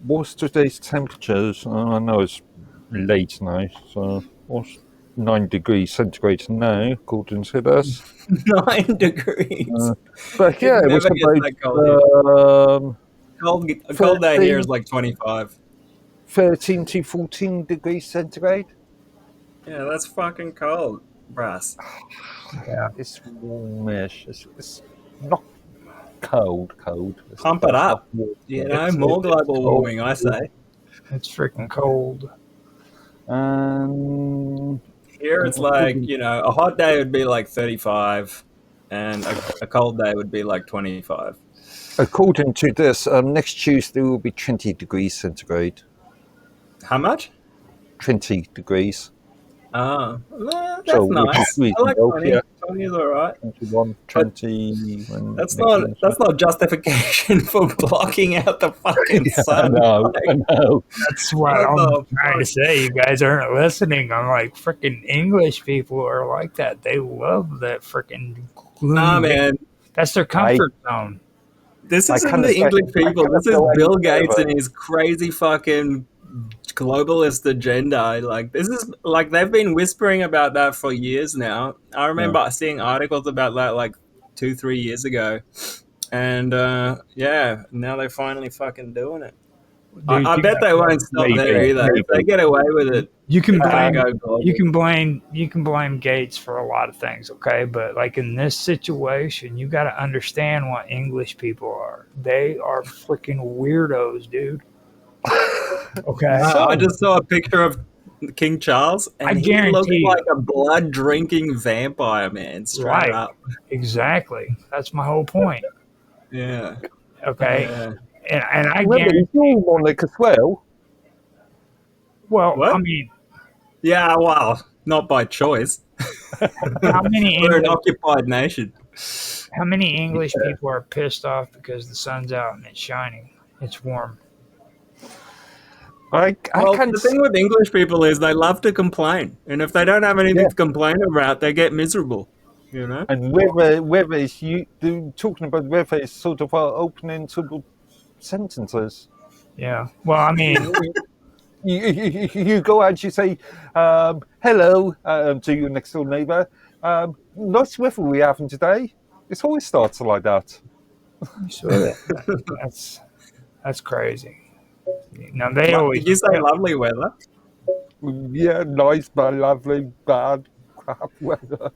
what's today's temperatures? I know it's late now, so what's 9 degrees centigrade now, according to this? 9 degrees. But It yeah, it was never gets that cold here. A cold day here is like 25. 13 to 14 degrees centigrade. Yeah, that's fucking cold, brass. Yeah, it's warmish. It's not cold. It's Pump it up. warm. You know, more global warming, I say. It's freaking cold. Here it's like, you know, a hot day would be like 35 and a cold day would be like 25. According to this, next Tuesday will be 20 degrees centigrade. How much? 20 degrees. Oh, well, that's So, nice. I like 20. Yeah. 20 is all right. 21, 20. That's not justification for blocking out the fucking sun. I know. That's what I'm trying to say. You guys aren't listening. I'm like, freaking English people are like that. They love that freaking gloomy. Nah, man. That's their comfort zone. This isn't the English people. This is Bill Gates and his crazy fucking globalist agenda. Like, this is like they've been whispering about that for years now. I remember seeing articles about that like 2-3 years ago, and yeah, now they're finally fucking doing it. Dude, I bet they won't stop there either. If they get away with it, you can blame Gates for a lot of things, okay? But like in this situation, you got to understand what English people are. They are freaking weirdos, dude. Okay. I just saw a picture of King Charles, and he looked like a blood-drinking vampire, man. Straight up. Exactly. That's my whole point. Yeah. Okay. Yeah. And I guarantee you're Monarch as well. Well, what? I mean, yeah, well, not by choice. How many We're an occupied nation. How many English people are pissed off because the sun's out and it's shining? It's warm. The thing with English people is they love to complain, and if they don't have anything to complain about, they get miserable. You know. And whether is talking about whether it's sort of opening sort of sentences. Yeah. Well, I mean, you go out, you say hello to your next door neighbour. Nice weather we're having today. It always starts like that. That's crazy. Now they always. Did you say lovely weather? Yeah, nice, but lovely, bad, crap weather.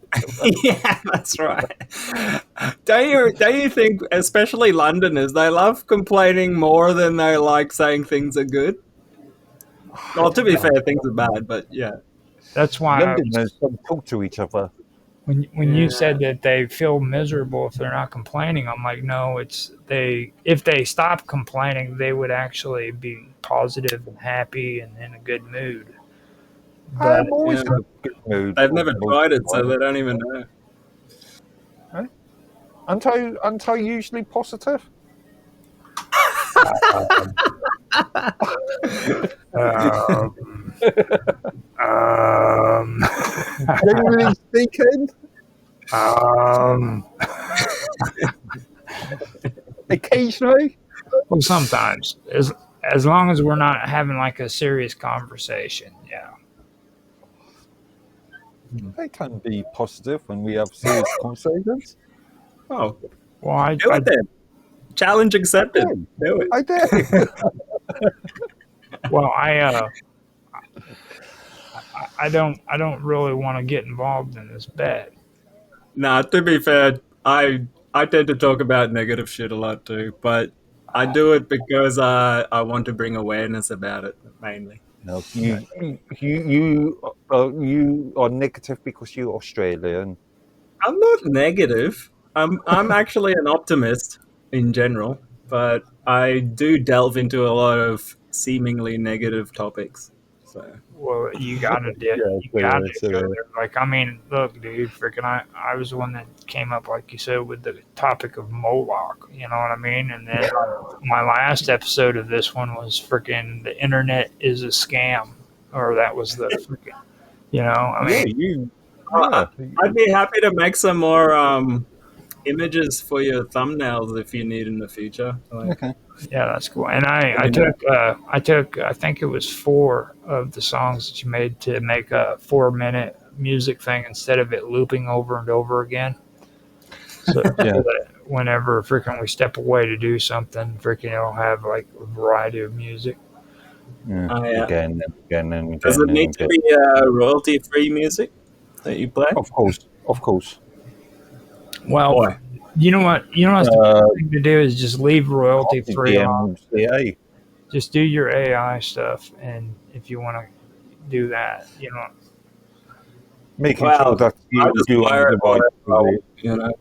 Yeah, that's right. Don't you think, especially Londoners, they love complaining more than they like saying things are good? Well, to be fair, things are bad, but yeah. That's why Londoners don't talk to each other. When you said that they feel miserable if they're not complaining, I'm like, no, if they stop complaining, they would actually be positive and happy and in a good mood. But I'm always in a good mood. They've never tried it, so they don't even know. Huh? Aren't I usually positive? Generally speaking, occasionally. Well, sometimes, as long as we're not having like a serious conversation, yeah. They can be positive when we have serious conversations. Oh, well, do it then. Challenge accepted. Do it. I did. Well, I don't really want to get involved in this bet. Nah, to be fair, I tend to talk about negative shit a lot too, but I do it because I want to bring awareness about it mainly. No, you are negative because you're Australian. I'm not negative. I'm actually an optimist in general, but I do delve into a lot of seemingly negative topics. So. Well, you gotta do it. Like, I mean, look, dude, freaking, I was the one that came up, like you said, with the topic of Moloch. You know what I mean? And then my last episode of this one was freaking the internet is a scam, or that was the freaking, you know, I mean, I'd be happy to make some more images for your thumbnails if you need in the future. Like, Okay. Yeah, that's cool. And I took I think it was 4 of the songs that you made to make a 4-minute music thing instead of it looping over and over again. So, Yeah. so that whenever freaking we step away to do something, freaking it'll have like a variety of music. Yeah. Oh, yeah. Again and again and again. Does it and need to again. be royalty-free music that you play? Of course. Of course. Well, Boy, you know what? You know what's the best thing to do is just leave royalty free. DMCA. Just do your AI stuff, and if you want to do that, you know. Making Well, sure that I you just do wire on it the whatever, device. you know.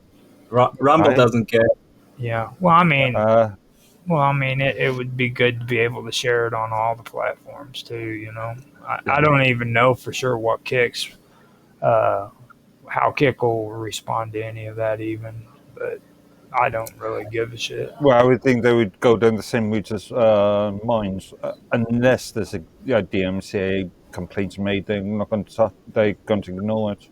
Rumble Right. doesn't care. Yeah. Well, I mean, Uh, it would be good to be able to share it on all the platforms too. You know, I don't even know for sure what Kicks, how Kick will respond to any of that even, but I don't really give a shit. well, I would think they would go down the same route as mines, unless there's a DMCA complaints made. They're going to ignore it.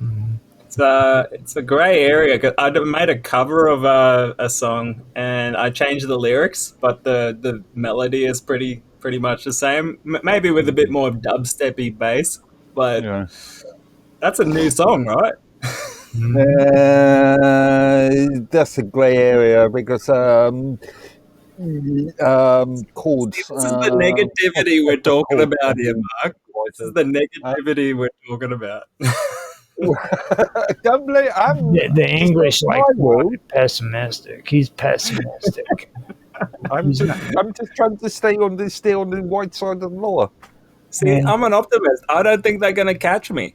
Mhm. It's a grey area. 'Cause I made a cover of a song and I changed the lyrics, but the melody is pretty much the same. Maybe with a bit more dubsteppy bass, but Yeah. that's a new song, right? That's a grey area because chords. This is the negativity we're talking about here, Mark. This is the negativity we're talking about. The English like pessimistic. He's pessimistic. I'm just trying to stay on the white side of the law. See, I'm an optimist. I don't think they're going to catch me.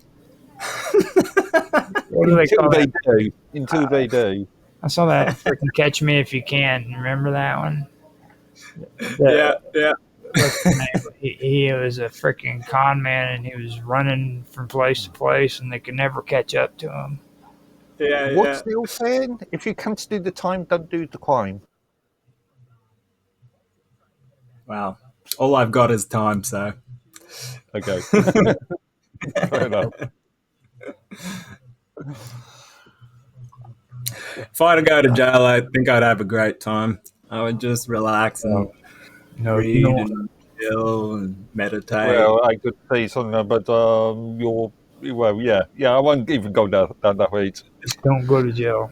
What do they call that? Until they do. I saw that freaking Catch Me If You Can. Remember that one? Yeah. What's his name? He was a freaking con man, and he was running from place to place, and they could never catch up to him. Yeah. What's the old saying? If you can't do the time, don't do the crime. Wow. All I've got is time, so. Okay. Fair enough. If I had to go to jail, I think I'd have a great time. I would just relax and read and chill and meditate. Well, I could say something, but I won't even go down that way. Just don't go to jail.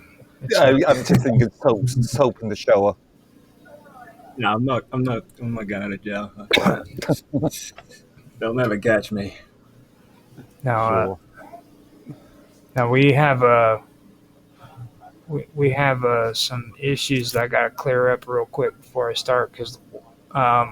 I'm just thinking soap in the shower. No, I'm not going to jail. They'll never catch me. Now, now we have we have some issues that I got to clear up real quick before I start because my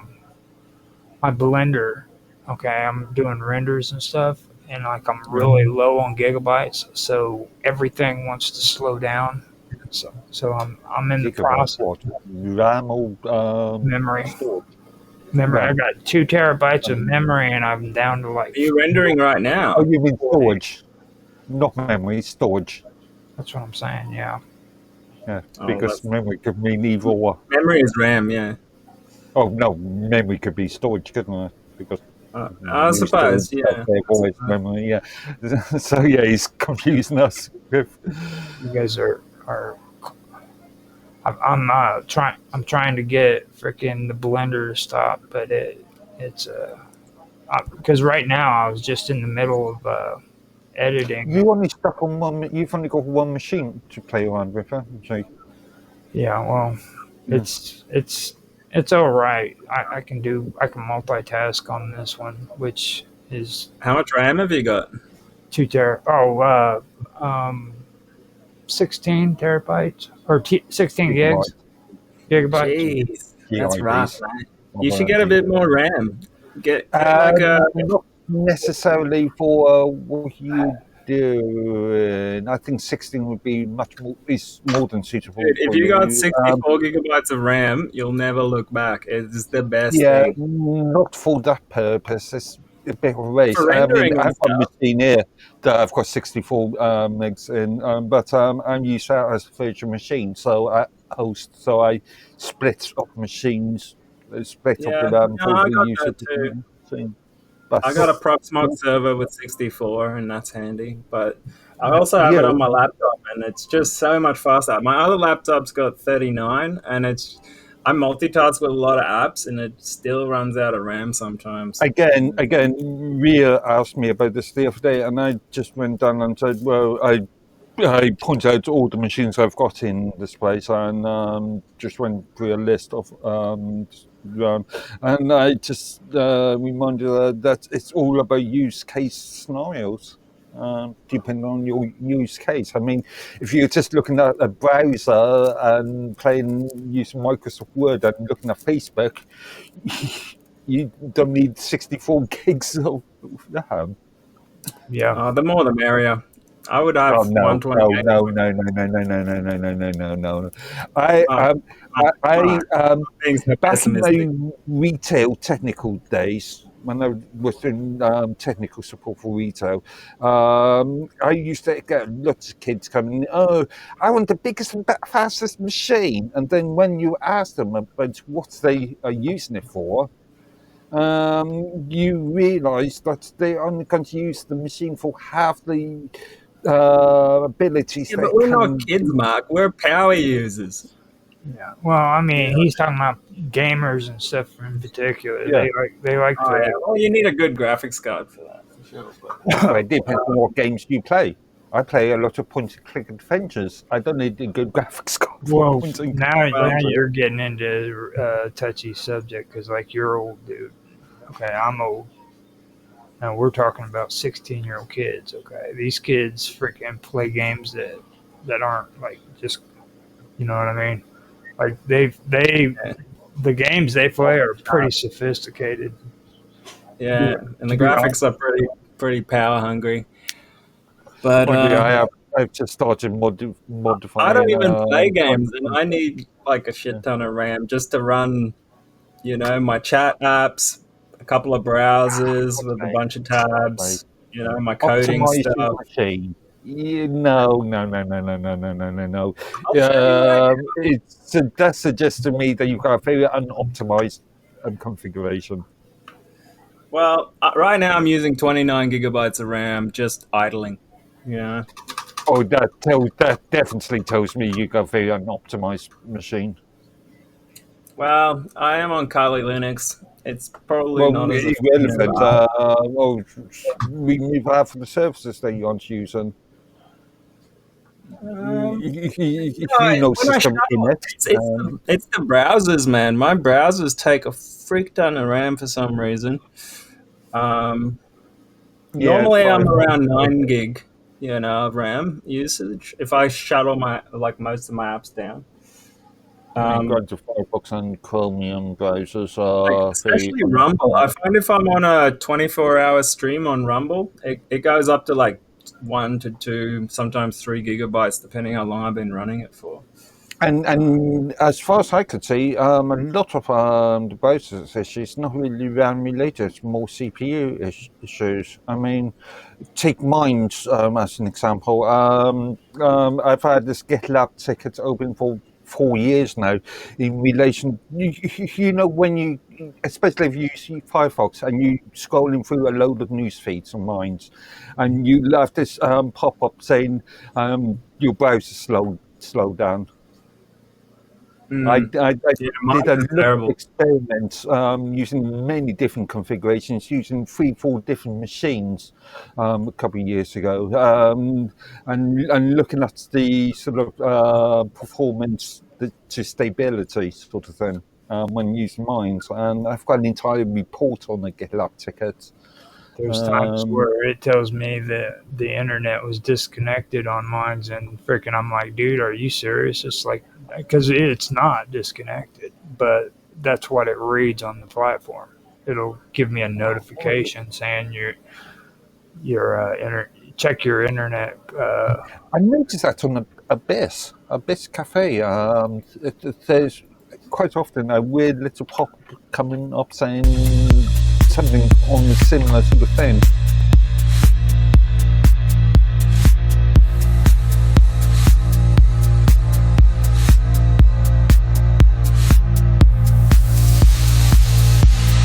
Blender, okay, I'm doing renders and stuff, and like I'm really low on gigabytes, so everything wants to slow down. So I'm in the process. RAM or memory. storage? Memory. Right. I got 2 terabytes of memory, and I'm down to like. Are you rendering right now? Oh, you mean storage? Not memory, storage. That's what I'm saying. Yeah. Yeah, Oh, because memory could mean either or. Memory is RAM, yeah. Oh no, memory could be storage, couldn't it? Because I suppose, yeah. Always memory, yeah. So yeah, he's confusing us. You guys are. I'm trying to get freaking the Blender to stop, but it's because right now I was just in the middle of editing. You've only got one machine to play around with, huh? So, yeah, well, it's all right. I can multitask on this one, which is How much RAM have you got? 2 16 terabytes or 16 gigabytes. Jeez, that's rough, man. You should get a bit more RAM. Get not necessarily for what you do. I think 16 would be is more than suitable. Dude, if you got 64 gigabytes of RAM, you'll never look back. It's the best thing. Not for that purpose. It's a bit of a waste. For rendering I have a machine here that I've got 64 megs in, but I'm used out as a virtual machine, so I host. So I split up machines, split up the RAM for the use of the machine. I got a Proxmox server with 64, and that's handy. But I also have it on my laptop, and it's just so much faster. My other laptop's got 39, and I multitask with a lot of apps, and it still runs out of RAM sometimes. Again, Ria asked me about this the other day, and I just went down and said, well, I pointed out all the machines I've got in this place, and just went through a list of, and I just reminded her that it's all about use case scenarios. Depending on your use case. I mean, if you're just looking at a browser and using Microsoft Word and looking at Facebook, you don't need 64 gigs of RAM. Yeah. The more the merrier. I would have 128. No. Back in my retail technical days, when I was doing technical support for retail, I used to get lots of kids coming, oh, I want the biggest and fastest machine. And then when you ask them about what they are using it for, you realise that they're only going to use the machine for half the abilities. Yeah, but we're not kids, Mark. We're power users. Yeah. Well, I mean, he's talking about gamers and stuff in particular. Yeah. They like to. Yeah. Well, you need a good graphics card for that, for sure. But it depends on what games you play. I play a lot of point-and-click adventures. I don't need a good graphics card. Well, now you're getting into a touchy subject because, like, you're old, dude. Okay, I'm old. Now we're talking about 16-year-old kids. Okay, these kids freaking play games that aren't like just, you know what I mean? Like the games they play are pretty sophisticated. Yeah, and the graphics are pretty power hungry. But I've just started modifying. I don't even play games, and I need like a shit ton of RAM just to run, my chat apps, a couple of browsers with a bunch of tabs, my coding stuff. No. That suggests to me that you've got a very unoptimized configuration. Well, right now I'm using 29 gigabytes of RAM just idling. Yeah. Oh, that definitely tells me you got a very unoptimized machine. Well, I am on Kali Linux. It's probably not as irrelevant. We move out for the services that you're using. System in it. It's the browsers, man. My browsers take a freak ton of RAM for some reason. Normally I'm around 9 gig, of RAM usage. If I shut all most of my apps down. Going to Firefox and Chromium browsers especially Rumble. I find if I'm on a 24-hour stream on Rumble, it goes up to like 1 to 2, sometimes 3 gigabytes, depending how long I've been running it for. And as far as I could see, a lot of the browser issues not really RAM related, it's more CPU issues. I mean, take mine as an example. I've had this GitLab ticket open for 4 years now in relation, when you, especially if you see Firefox and you scrolling through a load of news feeds on mine, and you have this pop-up saying your browser slowed down. I did a little experiment using many different configurations, using 3-4 different machines a couple of years ago, and looking at the sort of performance to stability sort of thing when using mine. And I've got an entire report on the GitLab ticket. There's times where it tells me that the internet was disconnected on mine, and freaking I'm like, dude, are you serious? It's like, because it's not disconnected, but that's what it reads on the platform. It'll give me a notification saying check your internet. I noticed that on Abyss Cafe. There's quite often a weird little pop coming up saying something on the similar sort of thing.